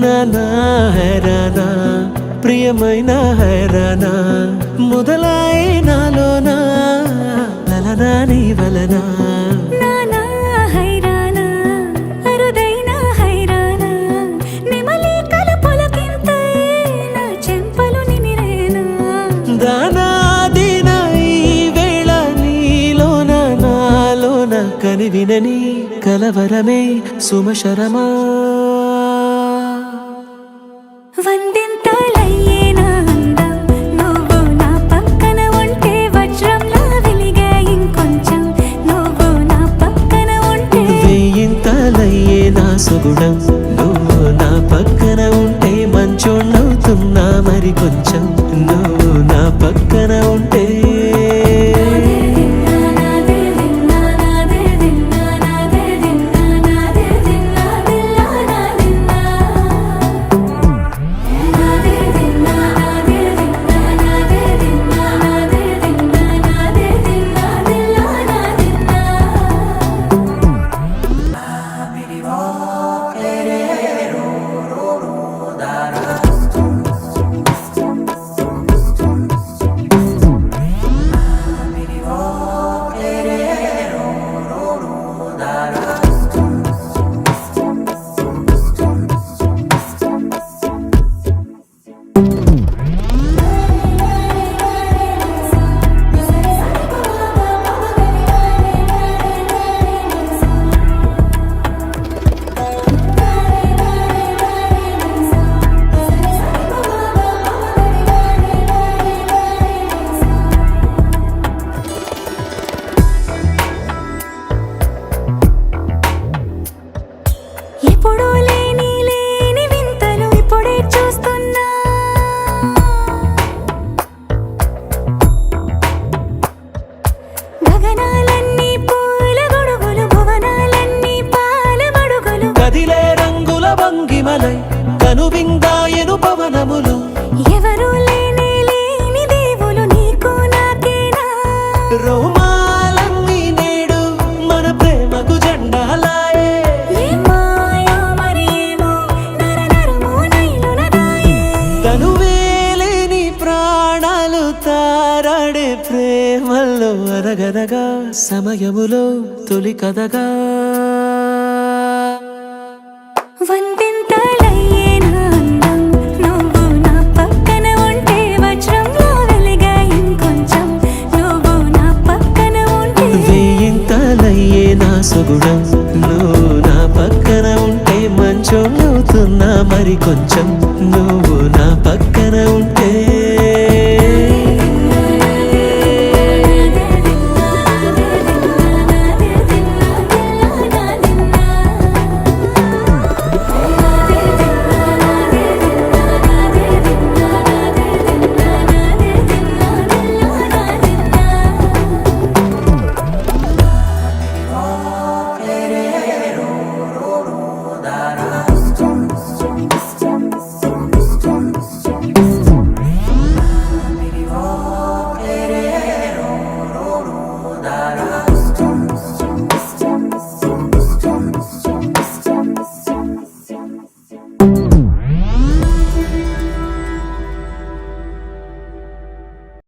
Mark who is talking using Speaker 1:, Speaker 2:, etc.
Speaker 1: నానా హైరానా ప్రియమైన హైరానా మొదలాయి నాలోనా లలనా నీ వలనా
Speaker 2: నానా హైరానా అరుదైన హైరానా నెమలి కలపులకింతై నా చెంపలు నిమిరేనా
Speaker 1: దానాదిన ఈ వేళ నీలోన నాలోన కనివినని కలవరమే సుమశరమా
Speaker 2: వందింతలయ్యేనా అందం నువ్వు నా పక్కన ఉంటే వజ్రంలా వెలిగే ఇంకొంచెం నువ్వు నా పక్కన ఉంటే
Speaker 1: వేయింతలయ్యే నా సుగుణం నువ్వు నా పక్కన ఉంటే మంచోణ్ణవుతున్నా మరి కొంచెం నువ్వు నా పక్కన ఉంటే
Speaker 2: ఎప్పుడూ లేని వింతలు ఇప్పుడే చూస్తున్నా గగనాలన్నీ పూల గొడుగులు భువనాలన్నీ పాల మడుగులు
Speaker 1: కదిలే రంగుల భంగిమలై కనువిందాయను పవనములు
Speaker 2: ఎవరూ లేని దేవులు నీకు నాకేనా
Speaker 1: రోమాలన్నీ నేడు మన ప్రేమకు జెండాలాయే
Speaker 2: మాయో మరి ఏమో నరనరమో నైలున దాయే
Speaker 1: తనువేలేని ప్రాణాలు తారాడే ప్రేమల్లో అరగదగా సమయములో తొలి కథగా
Speaker 2: వందింతలయ్యేనా అందం నువ్వు నా పక్కన ఉంటే వజ్రంలా వెలిగే ఇంకొంచెం నువ్వు నా పక్కన ఉంటే
Speaker 1: వేయింతలయ్యే నా సుగుణం నువ్వు నా పక్కన ఉంటే మంచోణ్ణవుతున్నా మరి కొంచెం నువ్వు